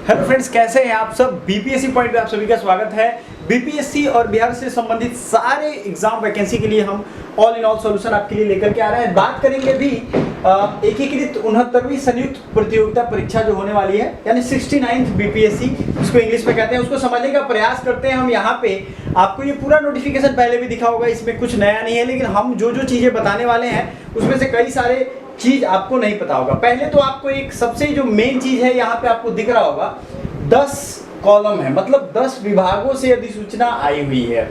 Hello friends, कैसे हैं आप सब। बीपीएससी पॉइंट पे आप सभी का स्वागत है। बीपीएससी और बिहार से संबंधित सारे एग्जाम वैकेंसी के लिए हम ऑल इन ऑल सॉल्यूशन आपके लिए लेकर के आ रहे हैं। बात करेंगे भी एकीकृत 69वीं संयुक्त प्रतियोगिता परीक्षा जो होने वाली है, यानी 69th बीपीएससी इसको इंग्लिश में कहते हैं, उसको समझने का प्रयास करते हैं हम। यहाँ पे आपको ये पूरा नोटिफिकेशन पहले भी दिखा होगा, इसमें कुछ नया नहीं है, लेकिन हम जो जो चीजें बताने वाले हैं उसमें से कई सारे चीज आपको नहीं पता होगा। पहले तो आपको एक सबसे जो मेन चीज है, यहाँ पे आपको दिख रहा होगा 10 कॉलम है, मतलब 10 विभागों से अधिसूचना आई हुई है।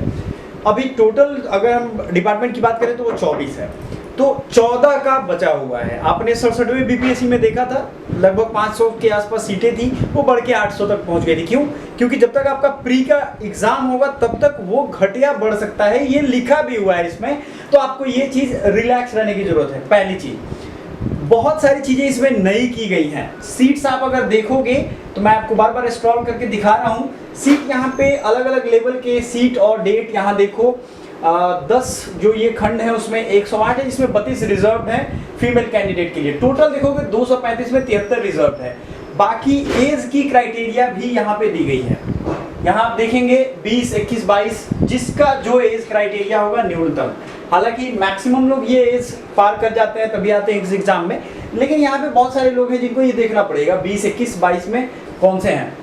अभी टोटल अगर हम डिपार्टमेंट की बात करें तो वो 24 है, तो 14 का बचा हुआ है। आपने 67वीं बीपीएससी में देखा था लगभग 500 के आसपास सीटें थी, वो बढ़ के 800 तक पहुंच गई थी। क्यों? क्योंकि जब तक आपका प्री का एग्जाम होगा तब तक वो घट या बढ़ सकता है, ये लिखा भी हुआ है इसमें। तो आपको ये चीज रिलैक्स रहने की जरूरत है। पहली चीज, बहुत सारी चीजें इसमें नई की गई हैं। सीट्स आप अगर देखोगे तो मैं आपको बार बार स्क्रॉल करके दिखा रहा हूं। सीट यहाँ पे अलग अलग लेवल के सीट और डेट यहाँ देखो। 10 जो ये खंड है उसमें 108 है, जिसमें 32 रिजर्व है फीमेल कैंडिडेट के लिए। टोटल देखोगे 235 में 73 रिजर्व है। बाकी एज की क्राइटेरिया भी यहाँ पे दी गई है। यहाँ आप देखेंगे 20, 21, 22, जिसका जो एज क्राइटेरिया होगा न्यूनतम। हालांकि मैक्सिमम लोग ये एज पार कर जाते हैं तभी आते हैं इस एग्जाम में, लेकिन यहाँ पे बहुत सारे लोग हैं जिनको ये देखना पड़ेगा 20, 21, 22 में कौन से हैं।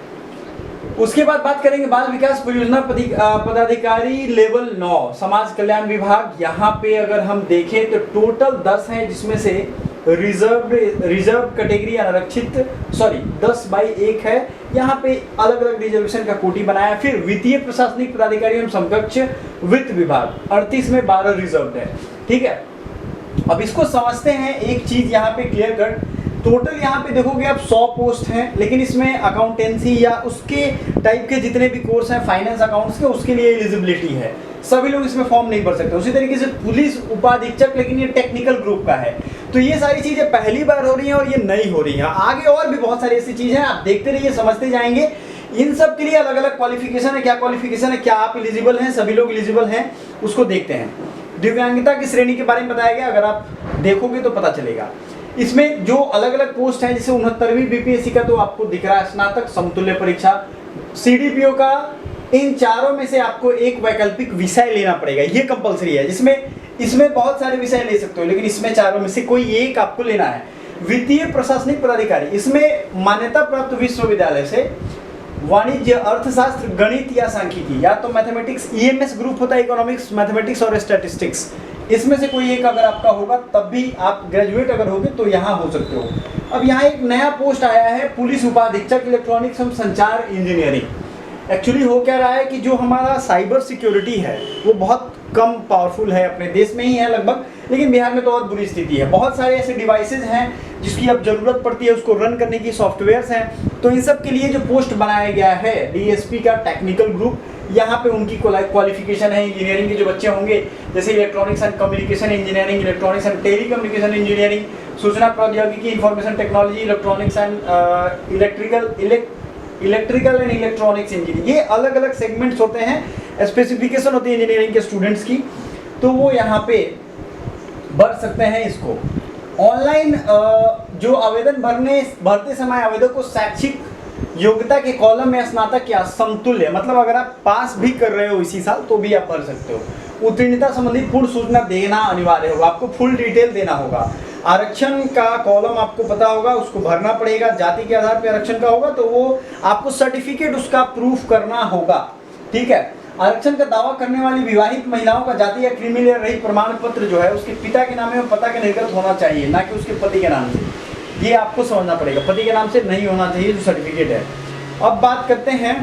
उसके बाद बात करेंगे बाल विकास परियोजना पदाधिकारी लेवल 9 समाज कल्याण विभाग। यहाँ पे अगर हम देखें तो टोटल 10 है, जिसमें से रिजर्व कैटेगरी आरक्षित 10/1 है। यहाँ पे अलग अलग रिजर्वेशन का कोटी बनाया। फिर वित्तीय प्रशासनिक पदाधिकारी एवं समकक्ष वित्त विभाग 38 में 12 रिजर्व है। ठीक है, अब इसको समझते हैं। एक चीज यहाँ पे क्लियर कट, टोटल यहाँ पे देखोगे आप 100 पोस्ट हैं, लेकिन इसमें अकाउंटेंसी या उसके टाइप के जितने भी कोर्स हैं, फाइनेंस अकाउंट्स के, उसके लिए एलिजिबिलिटी है। सभी लोग इसमें फॉर्म नहीं भर सकते। उसी तरीके से पुलिस उपाधीक्षक, लेकिन ये टेक्निकल ग्रुप का है। तो ये सारी चीजें पहली बार हो रही हैं और ये नई हो रही हैं। आगे और भी बहुत सारी ऐसी चीजें हैं, आप देखते रहिए, समझते जाएंगे। इन सब के लिए अलग अलग क्वालिफिकेशन है। क्या क्वालिफिकेशन है, क्या आप एलिजिबल हैं, सभी लोग एलिजिबल हैं, उसको देखते हैं। दिव्यांगता की श्रेणी के बारे में बताया गया, अगर आप देखोगे तो पता चलेगा। इसमें जो अलग अलग पोस्ट हैं, जैसे 69वीं बीपीएससी का तो आपको दिख रहा है स्नातक समतुल्य परीक्षा, सीडीपीओ का, इन चारों में से आपको एक वैकल्पिक विषय लेना पड़ेगा। ये कंपलसरी है, जिसमें इसमें बहुत सारे विषय ले सकते हो, लेकिन इसमें चारों में से कोई एक आपको लेना है। वित्तीय प्रशासनिक पदाधिकारी, इसमें मान्यता प्राप्त विश्वविद्यालय से वाणिज्य, अर्थशास्त्र, गणित या सांख्यिकी, या तो मैथमेटिक्स, ईएमएस ग्रुप होता है, इकोनॉमिक्स, मैथमेटिक्स और स्टैटिस्टिक्स, इसमें से कोई एक अगर आपका होगा तब भी आप ग्रेजुएट अगर होगे तो यहाँ हो सकते हो। अब यहाँ एक नया पोस्ट आया है, पुलिस उपाधीक्षक इलेक्ट्रॉनिक्स एवं संचार इंजीनियरिंग। एक्चुअली हो क्या रहा है कि जो हमारा साइबर सिक्योरिटी है वो बहुत कम पावरफुल है, अपने देश में ही है लगभग, लेकिन बिहार में तो और बुरी स्थिति है। बहुत सारे ऐसे डिवाइसेज हैं जिसकी अब जरूरत पड़ती है, उसको रन करने की सॉफ्टवेयर्स हैं। तो इन सब के लिए जो पोस्ट बनाया गया है डीएसपी का टेक्निकल ग्रुप, यहाँ पे उनकी क्वालिफिकेशन है इंजीनियरिंग के जो बच्चे होंगे, जैसे electronics and communication engineering, electronics and telecommunication engineering, सूचना प्रौद्योगिकी, information technology, electronics and electrical and electronics engineering. ये अलग अलग सेगमेंट्स होते हैं, स्पेसिफिकेशन होती है इंजीनियरिंग के स्टूडेंट्स की, तो वो यहाँ पे भर सकते हैं इसको। ऑनलाइन जो आवेदन भरते समय आवेदक को शैक्षिक योग्यता के कॉलम में स्नातक या समतुल्य, मतलब अगर आप पास भी कर रहे हो इसी साल तो भी आप भर सकते हो। उत्तीर्णता संबंधित पूर्ण सूचना देना अनिवार्य होगा, आपको फुल डिटेल देना होगा। आरक्षण का कॉलम आपको पता होगा, उसको भरना पड़ेगा। जाति के आधार पर आरक्षण का होगा तो वो आपको सर्टिफिकेट उसका प्रूफ करना होगा। ठीक है, आरक्षण का दावा करने वाली विवाहित महिलाओं का जाति या क्रीमी रहित प्रमाण पत्र जो है उसके पिता के नाम में पता के निर्गत होना चाहिए, ना कि उसके पति के नाम से। ये आपको समझना पड़ेगा, पति के नाम से नहीं होना चाहिए जो सर्टिफिकेट है। अब बात करते हैं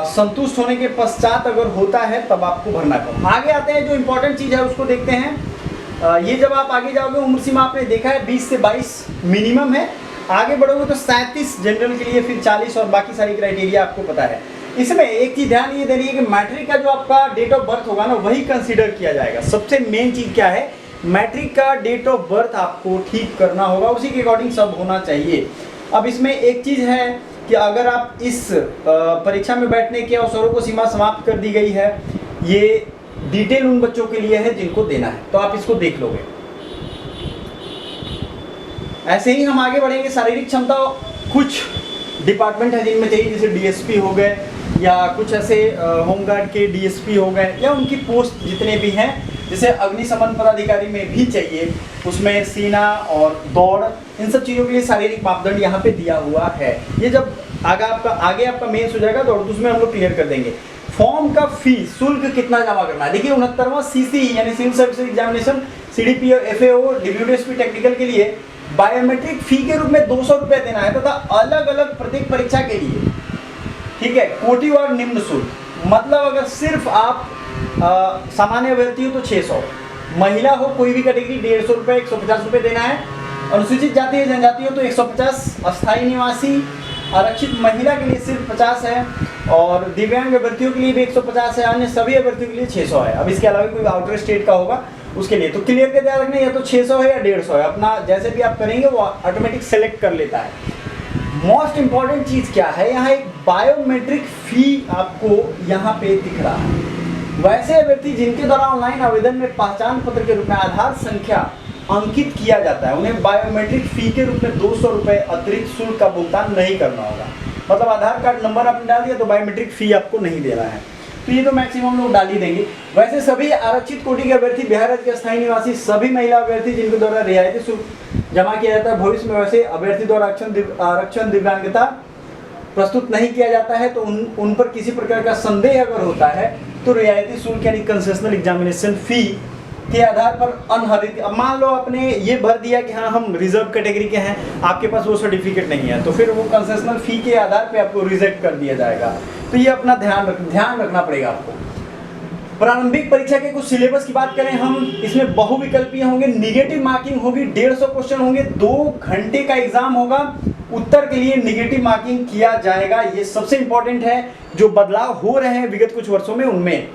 संतुष्ट होने के पश्चात अगर होता है तब आपको भरना कम। आगे आते हैं, जो इंपॉर्टेंट चीज है उसको देखते हैं। ये जब आप आगे जाओगे, उम्र सीमा आपने देखा है 20 से 22 मिनिमम है। आगे बढ़ोगे तो 37 जनरल के लिए, फिर 40 और बाकी सारी क्राइटेरिया आपको पता है। इसमें एक चीज ध्यान ये देनी है कि मैट्रिक का जो आपका डेट ऑफ बर्थ होगा ना, वही कंसीडर किया जाएगा। सबसे मेन चीज क्या है, मैट्रिक का डेट ऑफ बर्थ आपको ठीक करना होगा, उसी के अकॉर्डिंग सब होना चाहिए। अब इसमें एक चीज है कि अगर आप इस परीक्षा में बैठने के अवसरों को सीमा समाप्त कर दी गई है, ये डिटेल उन बच्चों के लिए है जिनको देना है, तो आप इसको देख लोगे। ऐसे ही हम आगे बढ़ेंगे। शारीरिक क्षमता कुछ डिपार्टमेंट है जिनमें चाहिए, जैसे डीएसपी हो गए या कुछ ऐसे होमगार्ड के डीएसपी हो गए, या उनकी पोस्ट जितने भी हैं, जैसे अग्निशमन पदाधिकारी में भी चाहिए, उसमें सीना और दौड़, इन सब चीज़ों के लिए शारीरिक मापदंड यहाँ पे दिया हुआ है। ये जब आगे आपका मेंस हो जाएगा तो उसमें हम लोग क्लियर कर देंगे। फॉर्म का फीस शुल्क कितना जमा करना है, देखिए 69वां सीसी यानी सिविल सर्विस एग्जामिनेशन सीडीपी और एफएओ डब्ल्यूडीएसपी टेक्निकल के लिए बायोमेट्रिक फी के रूप में 200 रुपये देना है तथा अलग अलग प्रत्येक परीक्षा के लिए, ठीक है, कोटि और निम्न शुल्क। मतलब अगर सिर्फ आप सामान्य अभ्यर्थी हो तो 600, महिला हो कोई भी कैटेगरी 150 रुपये 150 रुपये देना है, अनुसूचित जाति या जनजाति हो तो 150, अस्थायी निवासी आरक्षित महिला के लिए सिर्फ 50 है, और दिव्यांग अभ्यर्थियों के लिए भी 150 है, अन्य सभी अभ्यर्थियों के लिए 600 है। अब इसके अलावा कोई आउटर स्टेट का होगा उसके लिए तो क्लियर कर ध्यान रखना, या तो 600 है या 150 है, अपना जैसे भी आप करेंगे वो ऑटोमेटिक सेलेक्ट कर लेता है। मोस्ट इंपॉर्टेंट चीज़ क्या है, यहाँ एक बायोमेट्रिक फी आपको यहाँ पे दिख रहा है। वैसे अभ्यर्थी जिनके द्वारा ऑनलाइन आवेदन में पहचान पत्र के रूप में आधार संख्या अंकित किया जाता है, उन्हें बायोमेट्रिक फी के रूप में 200 रुपये अतिरिक्त शुल्क का भुगतान नहीं करना होगा। मतलब आधार कार्ड नंबर आपने डाल दिया तो बायोमेट्रिक फी आपको नहीं देना है, तो ये तो मैक्सिमम लोग डाल ही देंगे। वैसे सभी आरक्षित कोटि के अभ्यर्थी, बिहार राज्य के स्थायी निवासी, सभी महिला अभ्यर्थी जिनके द्वारा रियायती शुल्क जमा किया जाता है भविष्य में, वैसे अभ्यर्थी द्वारा आरक्षण दिव्यांगता प्रस्तुत नहीं किया जाता है तो उन पर किसी प्रकार का संदेह अगर होता है तो रियायती शुल्क यानी कंसेशनल एग्जामिनेशन फी के आधार पर अनहरित, अब मान लो आपने ये भर दिया कि हाँ हम रिजर्व कैटेगरी के हैं, आपके पास वो सर्टिफिकेट नहीं है, तो फिर वो कंसेशनल फी के आधार पे आपको रिजेक्ट कर दिया जाएगा। तो ये अपना ध्यान रखना पड़ेगा आपको। प्रारंभिक परीक्षा के कुछ सिलेबस की बात करें हम, इसमें बहुविकल्पीय होंगे, निगेटिव मार्किंग होगी, 150 क्वेश्चन होंगे, 2 घंटे का एग्जाम होगा, उत्तर के लिए निगेटिव मार्किंग किया जाएगा। ये सबसे इंपॉर्टेंट है, जो बदलाव हो रहे हैं विगत कुछ वर्षों में उनमें।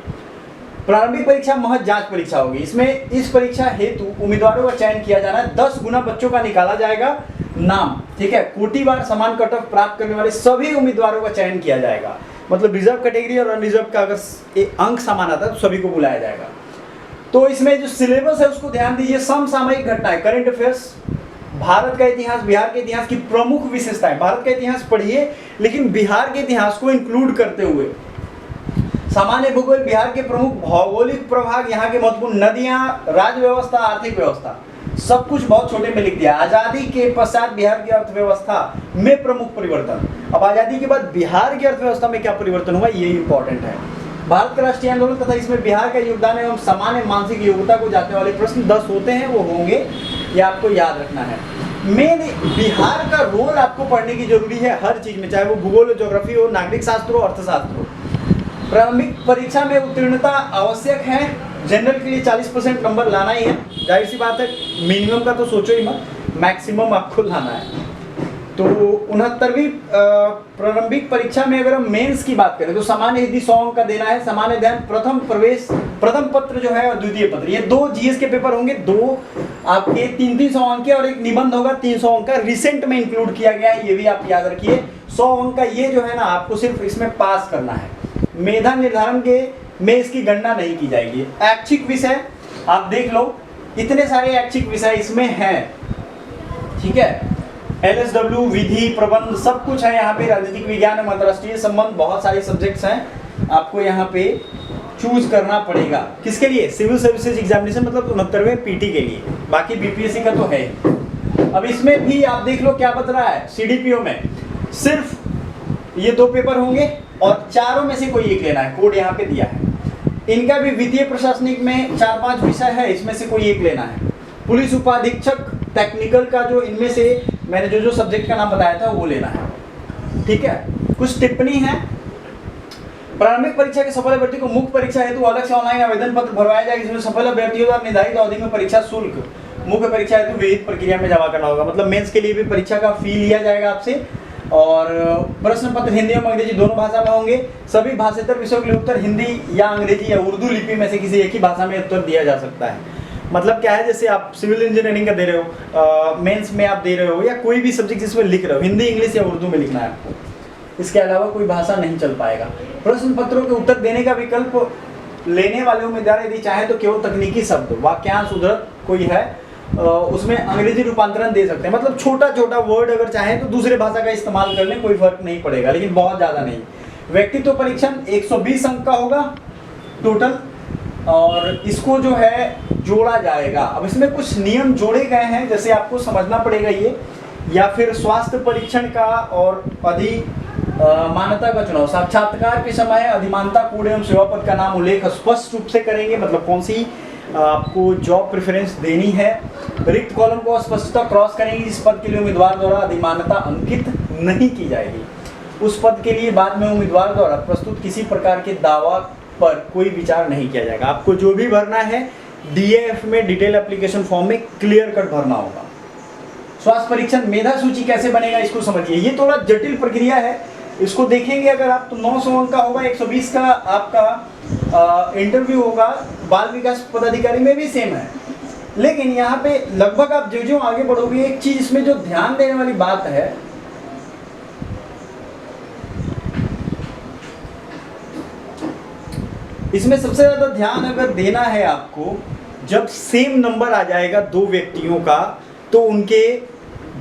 प्रारंभिक परीक्षा महज जांच परीक्षा होगी, इसमें इस परीक्षा हेतु उम्मीदवारों का चयन किया जाना है, 10 गुना बच्चों का निकाला जाएगा नाम, ठीक है, कोटिवार समान कट ऑफ प्राप्त करने वाले सभी उम्मीदवारों का चयन किया जाएगा। मतलब रिजर्व कैटेगरी और अनरिजर्व का अगर अंक समान आता है तो सभी को बुलाया जाएगा। तो इसमें जो सिलेबस है उसको ध्यान दीजिए। समसामयिक घटनाएं, करंट अफेयर्स, भारत का इतिहास, बिहार के इतिहास की प्रमुख विशेषताएं, भारत का इतिहास पढ़िए लेकिन बिहार के इतिहास को इंक्लूड करते हुए, सामान्य भूगोल, बिहार के प्रमुख भौगोलिक प्रभाग, यहाँ के महत्वपूर्ण नदियां, राज्य व्यवस्था, आर्थिक व्यवस्था, सब कुछ बहुत छोटे में लिख दिया। आजादी के पश्चात बिहार की अर्थव्यवस्था में प्रमुख परिवर्तन, अब आजादी के बाद बिहार की अर्थव्यवस्था में क्या परिवर्तन हुआ ये इंपॉर्टेंट है। भारत का राष्ट्रीय आंदोलन तथा इसमें बिहार का योगदान एवं सामान्य मानसिक योग्यता को जांचने वाले प्रश्न 10 होते हैं, वो होंगे, ये आपको याद रखना है। मेन बिहार का रोल आपको पढ़ने की जरूरी है हर चीज में, चाहे वो भूगोल हो, ज्योग्राफी हो, नागरिक शास्त्र हो, अर्थशास्त्र हो। प्रारंभिक परीक्षा में उत्तीर्णता आवश्यक है, जनरल के लिए 40% नंबर लाना ही है, जाहिर सी बात है, मिनिमम का तो सोचो ही मत, मैक्सिमम आपको लाना है। तो 69वीं प्रारंभिक परीक्षा में अगर हम मेंस की बात करें तो सामान्य हिंदी 100 अंक का देना है, सामान्य अध्ययन, प्रथम पत्र जो है और द्वितीय पत्र, ये 2 जीएस के पेपर होंगे, 2 आपके 300 अंक के, और एक निबंध होगा 300 अंक का, रिसेंट में इंक्लूड किया गया है, ये भी आप याद रखिए। 100 अंक का ये जो है ना आपको सिर्फ इसमें पास करना है, मेधा निर्धारण के में इसकी गणना नहीं की जाएगी। ऐच्छिक विषय आप देख लो, इतने सारे ऐच्छिक विषय इसमें हैं, ठीक है, LSW, विधि, प्रबंध, सब कुछ है यहाँ पे, राजनीतिक विज्ञान, अंतरराष्ट्रीय संबंध, बहुत सारे सब्जेक्ट्स हैं, आपको यहाँ पे चूज करना पड़ेगा। किसके लिए? सिविल सर्विसेज एग्जामिनेशन, मतलब 69वें पीटी के लिए, बाकी बीपीएससी का तो है। अब इसमें भी आप देख लो क्या बता रहा है, सीडीपीओ में सिर्फ ये 2 पेपर होंगे और चारों में से कोई एक लेना है, कोड यहाँ पे दिया है। इनका भी वित्तीय प्रशासनिक में 4-5 विषय है, इसमें से कोई एक लेना है। पुलिस उपाधीक्षक, टेक्निकल का जो इनमें से मैंने जो सब्जेक्ट का नाम बताया था वो लेना है, ठीक है। कुछ टिप्पणी है, प्रारंभिक परीक्षा के सफल अभ्यर्थी को मुख्य परीक्षा हेतु अलग से ऑनलाइन आवेदन पत्र भरवाया जाएगा, जिसमें सफल अभ्यर्थियों द्वारा निर्धारित अवधि में परीक्षा शुल्क मुख्य परीक्षा हेतु विहित प्रक्रिया में जमा करना होगा। मतलब मेंस के लिए भी परीक्षा का फी लिया जाएगा आपसे, और प्रश्न पत्र हिंदी और अंग्रेजी दोनों भाषा में होंगे। सभी भाषांतर विषयों के लिए उत्तर हिंदी या अंग्रेजी या उर्दू लिपि में से किसी एक ही भाषा में उत्तर दिया जा सकता है। मतलब क्या है, जैसे आप सिविल इंजीनियरिंग का दे रहे हो, मेंस में आप दे रहे हो, या कोई भी सब्जेक्ट जिसमें लिख रहे हो, हिंदी, इंग्लिश या उर्दू में लिखना है आपको, इसके अलावा कोई भाषा नहीं चल पाएगा। प्रश्न पत्रों के उत्तर देने का विकल्प लेने वाले उम्मीदवार यदि चाहे तो केवल तकनीकी शब्द, वाक्यांश, उद्धृत कोई है, उसमें अंग्रेजी रूपांतरण दे सकते हैं, मतलब छोटा छोटा वर्ड अगर चाहें तो दूसरे भाषा का इस्तेमाल कर लें, कोई फर्क नहीं पड़ेगा, लेकिन बहुत ज़्यादा नहीं। व्यक्तित्व परीक्षण 120 अंक का होगा टोटल, और इसको जो है जोड़ा जाएगा। अब इसमें कुछ नियम जोड़े गए हैं, जैसे आपको समझना पड़ेगा ये, या फिर स्वास्थ्य परीक्षण का और अधिमानता का चुनाव। साक्षात्कार के समय अधिमानता कोड एवं सेवा पद का नाम उल्लेख स्पष्ट रूप से करेंगे, मतलब कौन सी आपको जॉब प्रेफरेंस देनी है। रिक्त कॉलम को स्पष्टता क्रॉस करेंगे जिस पद के लिए उम्मीदवार द्वारा अधिमानता अंकित नहीं की जाएगी। उस पद के लिए बाद में उम्मीदवार द्वारा प्रस्तुत किसी प्रकार के दावा पर कोई विचार नहीं किया जाएगा। आपको जो भी भरना है DAF में डिटेल एप्लीकेशन फॉर्म में क्लियर कट भरना होगा। स्वास्थ्य परीक्षण मेधा सूची कैसे बनेगा इसको समझिए, ये थोड़ा जटिल प्रक्रिया है, इसको देखेंगे अगर आप तो 900 अंक का होगा। 120 का आपका इंटरव्यू होगा। बाल विकास पदाधिकारी में भी सेम है, लेकिन यहाँ पे लगभग आप जो आगे बढ़ोगे, एक चीज इसमें जो ध्यान देने वाली बात है, इसमें सबसे ज्यादा ध्यान अगर देना है आपको, जब सेम नंबर आ जाएगा दो व्यक्तियों का, तो उनके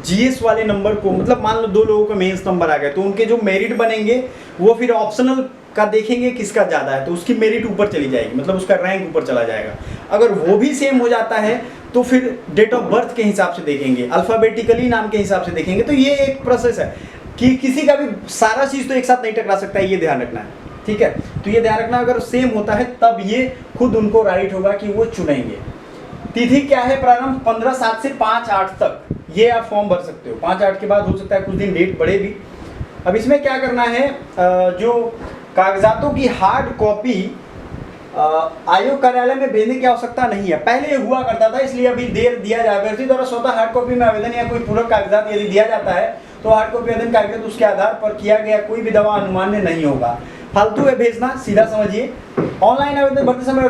GS वाले नंबर को, मतलब मान लो दो लोगों का मेंस नंबर आ गया, तो उनके जो मेरिट बनेंगे वो फिर ऑप्शनल का देखेंगे किसका ज़्यादा है, तो उसकी मेरिट ऊपर चली जाएगी, मतलब उसका रैंक ऊपर चला जाएगा। अगर वो भी सेम हो जाता है तो फिर डेट ऑफ बर्थ के हिसाब से देखेंगे, अल्फ़ाबेटिकली नाम के हिसाब से देखेंगे। तो ये एक प्रोसेस है कि किसी का भी सारा चीज़ तो एक साथ नहीं टकरा सकता है, ये ध्यान रखना है, ठीक है। तो ये ध्यान रखना, अगर सेम होता है तब ये खुद उनको राइट होगा कि वो चुनेंगे। तिथि क्या है प्रारंभ? 15/7 से 5/8 तक ये आप फॉर्म भर सकते हो। 5/8 के बाद हो सकता है कुछ दिन डेट बढ़े भी। अब इसमें क्या करना है, जो कागजातों की हार्ड कॉपी आयोग कार्यालय में भेजने की आवश्यकता नहीं है। पहले हुआ करता था, इसलिए अभी देर दिया जाएगा। अभ्यर्थी द्वारा स्वतः हार्ड कॉपी में आवेदन या कोई पूरक कागजात यदि दिया जाता है तो हार्ड कॉपी आवेदन कागजात उसके आधार पर किया गया कोई भी दावा अनुमान्य नहीं होगा। फालतू है भेजना, सीधा समझिए। ऑनलाइन आवेदन भरते समय